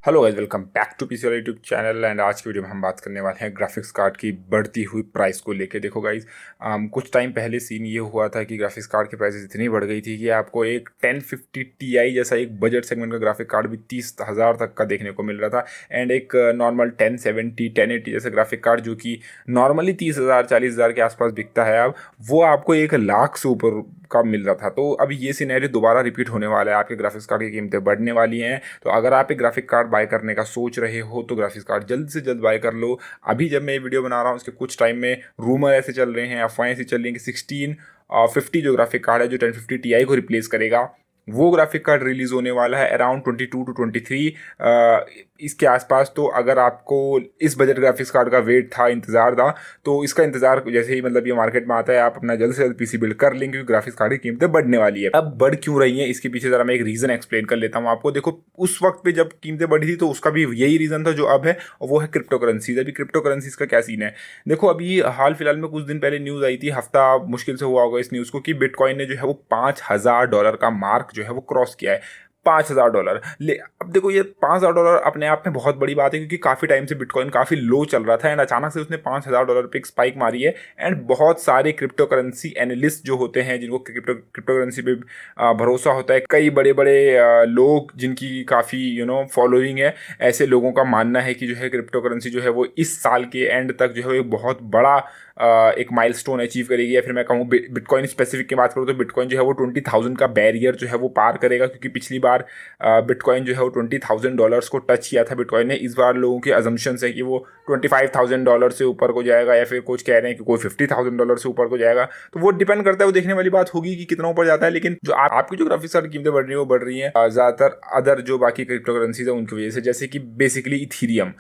Hello guys, welcome back to PC वाला YouTube channel. And आज की वीडियो में हम बात करने वाले हैं ग्राफिक्स कार्ड की बढ़ती हुई प्राइस को लेके। देखो गाइस, कुछ टाइम पहले सीन ये हुआ था कि ग्राफिक्स कार्ड की प्राइसेस इतनी बढ़ गई थी कि आपको एक 1050 Ti जैसा एक बजट सेगमेंट का ग्राफिक कार्ड भी 30,000 तक का देखने को मिल रहा था। एंड एक नॉर्मल 1070 1080 जैसा ग्राफिक कार्ड जो कि नॉर्मली 30,000 40,000 के आसपास बिकता है, अब वो आपको 1 लाख से ऊपर का मिल रहा था। तो अभी ये सिनेरियो दोबारा रिपीट होने वाला है, आपके ग्राफिक्स कार्ड की कीमतें बढ़ने वाली हैं। तो अगर आप एक ग्राफिक कार्ड बाय करने का सोच रहे हो तो ग्राफिक्स कार्ड जल्द से जल्द बाय कर लो। अभी जब मैं ये वीडियो बना रहा हूँ उसके कुछ टाइम में रूमर ऐसे चल रहे हैं, अफवाहें ऐसी चल रही हैं कि 1650 जो ग्राफिक कार्ड है जो 1050 Ti को रिप्लेस करेगा, वो ग्राफिक कार्ड रिलीज होने वाला है अराउंड 22 to 23 इसके आसपास। तो अगर आपको इस बजट ग्राफिक्स कार्ड का वेट था, इंतजार था, तो इसका इंतजार जैसे ही मतलब ये मार्केट में आता है, आप अपना जल्द से जल्द पीसी बिल्ड कर लेंगे क्योंकि ग्राफिक्स कार्ड की कीमतें बढ़ने वाली है। अब बढ़ क्यों रही है इसके पीछे जरा मैं एक रीजन एक्सप्लेन कर लेता हूँ आपको। देखो, उस वक्त पे जब कीमतें बढ़ी थी तो उसका भी यही रीजन था जो अब है, और वो है क्रिप्टो करेंसीज। अभी क्रिप्टो करेंसीज का क्या सीन है, देखो अभी हाल फिलहाल में कुछ दिन पहले न्यूज आई थी, हफ्ता मुश्किल से हुआ होगा इस न्यूज को, कि बिटकॉइन ने जो है वो $5,000 का मार्क जो है वो क्रॉस किया है। $5,000 ले। अब देखो, ये $5,000 अपने आप में बहुत बड़ी बात है क्योंकि काफ़ी टाइम से बिटकॉइन काफ़ी लो चल रहा था एंड अचानक से उसने $5,000 पे एक स्पाइक मारी है। एंड बहुत सारे क्रिप्टो करेंसी एनालिस्ट जो होते हैं, जिनको क्रिप्टो करेंसी पे भरोसा होता है, कई बड़े बड़े लोग जिनकी काफ़ी फॉलोइंग है, ऐसे लोगों का मानना है कि जो है क्रिप्टो करेंसी जो है वो इस साल के एंड तक जो है एक बहुत बड़ा एक माइलस्टोन अचीव करेगी। या फिर मैं कहूँ बिटकॉइन स्पेसिफिक की बात करूँ तो बिटकॉइन जो है वो 20,000 का बैरियर जो है वो पार करेगा, क्योंकि पिछली बार बिटकॉइन जो है वो $20,000 को टच किया था बिटकॉइन ने। इस बार लोगों के अजम्पशंस है कि वो $25,000 से ऊपर को जाएगा, या फिर कुछ कह रहे हैं कि कोई $50,000 से ऊपर को जाएगा। तो वो डिपेंड करता है, वो देखने वाली बात होगी कि कितना ऊपर जाता है। लेकिन जो आपकी जो ग्राफिक्स कार्ड की कीमतें बढ़ रही है वो बढ़ रही हैं ज़्यादातर अदर जो बाकी क्रिप्टो करेंसीज है उनकी वजह से, जैसे कि बेसिकली इथीरियम।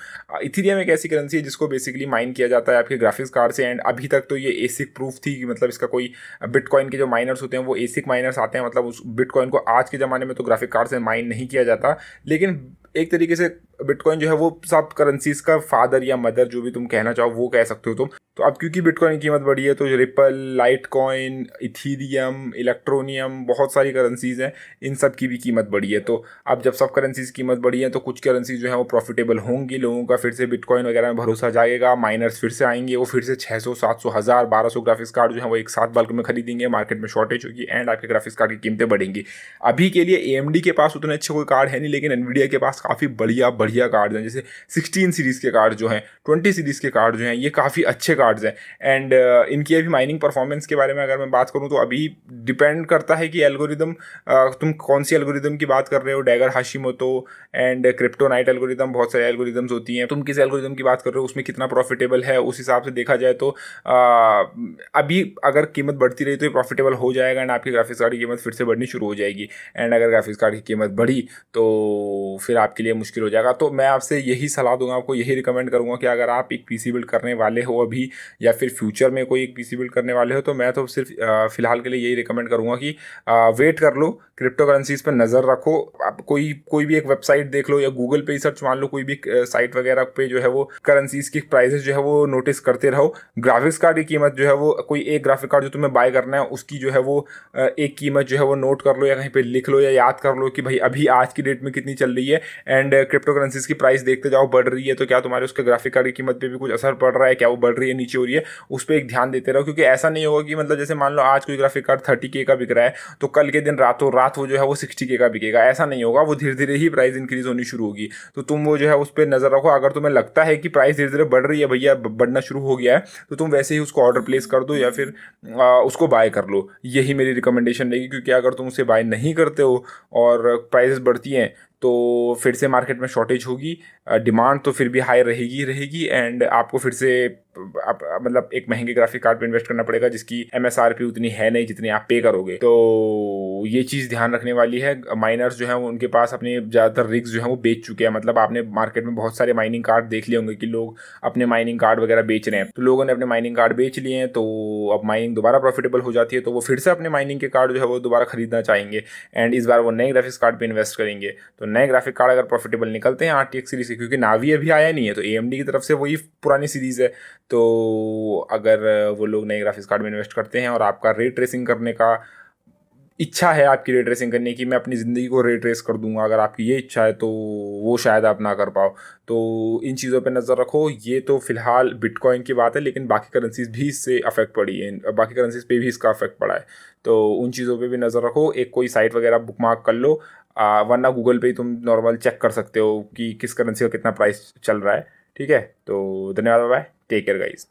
इथीरियम एक ऐसी करेंसी है जिसको बेसिकली माइन किया जाता है आपके ग्राफिक्स कार्ड से। एंड अभी तक तो ये एसिक प्रूफ थी कि मतलब इसका कोई, बिटकॉइन के जो माइनर्स होते हैं वो एसिक माइनर्स आते हैं, मतलब उस बिटकॉइन को आज के ज़माने में तो ग्राफिक कार्ड से माइन नहीं किया जाता। लेकिन एक तरीके से बिटकॉइन जो है वो सब करेंसीज का फादर या मदर, जो भी तुम कहना चाहो वो कह सकते हो तुम। तो अब क्योंकि बिटकॉइन की कीमत बढ़ी है तो ripple, light coin, Ethereum, Electroneum, बहुत सारी करेंसीज हैं, इन सब की भी कीमत बढ़ी है। तो अब जब सब करेंसीज की कीमत बढ़ी है तो कुछ करेंसीज जो है वो प्रॉफिटेबल होंगी, लोगों का फिर से बिटकॉइन वगैरह में भरोसा जाएगा, माइनर्स फिर से आएंगे, वो फिर से 600 700 1000 1200 ग्राफिक्स कार्ड जो है वो एक साथ बल्क में खरीदेंगे, मार्केट में शॉर्टेज होगी एंड आपके ग्राफिक्स कार्ड की कीमतें बढ़ेंगी। अभी के लिए AMD के पास उतने अच्छे कोई कार्ड है नहीं, लेकिन एनवीडिया के पास काफ़ी बढ़िया बढ़िया कार्ड्स हैं, जैसे 16 सीरीज़ के कार्ड जो हैं, 20 सीरीज़ के कार्ड जो हैं, ये काफ़ी अच्छे कार्ड्स हैं। एंड इनकी अभी माइनिंग परफॉर्मेंस के बारे में अगर मैं बात करूँ तो अभी डिपेंड करता है कि एल्गोरिदम, तुम कौन सी एल्गोरिदम की बात कर रहे हो, dagger Hashimoto and kryptonite algorithm, बहुत सारे एल्गोरिदम्स होती हैं, तुम किस एल्गोरिदम की बात कर रहे हो, उसमें कितना प्रॉफिटेबल है, उस हिसाब से देखा जाए तो अभी अगर कीमत बढ़ती रही तो ये प्रॉफिटेबल हो जाएगा एंड आपकी ग्राफिक्स कार्ड की कीमत फिर से बढ़नी शुरू हो जाएगी। एंड अगर ग्राफिक्स कार्ड की कीमत बढ़ी तो फिर आपके लिए मुश्किल हो जाएगा। तो मैं आपसे यही सलाह दूंगा, आपको यही रिकमेंड करूंगा कि अगर आप एक पीसी बिल्ड करने वाले हो अभी, या फिर फ्यूचर में कोई एक पीसी बिल्ड करने वाले हो, तो मैं तो सिर्फ फिलहाल के लिए यही रिकमेंड करूंगा कि वेट कर लो, क्रिप्टो करेंसीज पर नज़र रखो। आप कोई भी एक वेबसाइट देख लो या गूगल पे ही सर्च मान लो, कोई भी साइट वगैरह पे जो है वो करेंसीज की प्राइसेस जो है वो नोटिस करते रहो। ग्राफिक्स कार्ड की कीमत जो है वो, कोई एक ग्राफिक कार्ड जो तुम्हें बाय करना है उसकी जो है वो एक कीमत जो है वो नोट कर लो, या कहीं पे लिख लो, या याद कर लो कि भाई अभी आज की डेट में कितनी चल रही है। एंड क्रिप्टो करेंसीज की प्राइस देखते जाओ, बढ़ रही है तो क्या तुम्हारे उसके ग्राफिक कार्ड की कीमत पे भी कुछ असर पड़ रहा है, क्या वो बढ़ रही है, नीचे हो रही है, उस पर एक ध्यान देते रहो। क्योंकि ऐसा नहीं होगा कि मतलब जैसे मान लो आज कोई ग्राफिक कार्ड 30K का बिक रहा है तो कल के दिन रातों रात वो जो है वो 60K का बिकेगा, ऐसा नहीं होगा। वो धीरे धीरे ही प्राइस इंक्रीज होनी शुरू होगी। तो तुम वो जो है उस पर नजर रखो। अगर तुम्हें लगता है कि प्राइस धीरे धीरे बढ़ रही है, भैया बढ़ना शुरू हो गया है, तो तुम वैसे ही उसको ऑर्डर प्लेस कर दो या फिर उसको बाय कर लो। यही मेरी रिकमेंडेशन रहेगी, क्योंकि अगर तुम उसे बाय नहीं करते हो और प्राइसेस बढ़ती हैं तो फिर से मार्केट में शॉर्टेज होगी, डिमांड तो फिर भी हाई रहेगी रहेगी एंड आपको फिर से मतलब एक महंगे ग्राफिक कार्ड पे इन्वेस्ट करना पड़ेगा जिसकी MSRP उतनी है नहीं जितनी आप पे करोगे। तो ये चीज़ ध्यान रखने वाली है। माइनर्स जो हैं उनके पास अपने ज़्यादातर रिग्स जो हैं वो बेच चुके हैं, मतलब आपने मार्केट में बहुत सारे माइनिंग कार्ड देख लिए होंगे कि लोग अपने माइनिंग कार्ड वगैरह बेच रहे हैं। तो लोगों ने अपने माइनिंग कार्ड बेच लिए हैं, तो अब माइनिंग दोबारा प्रॉफिटेबल हो जाती है तो वो फिर से अपने माइनिंग के कार्ड जो है वो दोबारा खरीदना चाहेंगे एंड इस बार वो नए ग्राफिक्स कार्ड पे इन्वेस्ट करेंगे। तो नए ग्राफिक कार्ड अगर प्रॉफिटेबल निकलते हैं RTX सीरीज से, क्योंकि नावी अभी आया नहीं है तो AMD की तरफ से वही पुरानी सीरीज़ है, तो अगर वो लोग नए ग्राफिक्स कार्ड में इन्वेस्ट करते हैं और आपका रे ट्रेसिंग करने का इच्छा है आपकी रे ट्रेसिंग करने की, मैं अपनी ज़िंदगी को रे ट्रेस कर दूंगा, अगर आपकी ये इच्छा है तो वो शायद आप ना कर पाओ। तो इन चीज़ों पे नज़र रखो। ये तो फिलहाल बिटकॉइन की बात है, लेकिन बाकी करेंसीज भी इससे अफेक्ट पड़ी है, बाकी करेंसीज पे भी इसका अफेक्ट पड़ा है। तो उन चीज़ों पे भी नज़र रखो। एक कोई साइट वगैरह बुकमार्क कर लो, वरना गूगल पे ही तुम नॉर्मल चेक कर सकते हो कि किस करेंसी का कितना प्राइस चल रहा है। ठीक है, तो धन्यवाद, बाय, टेक केयर गाइस।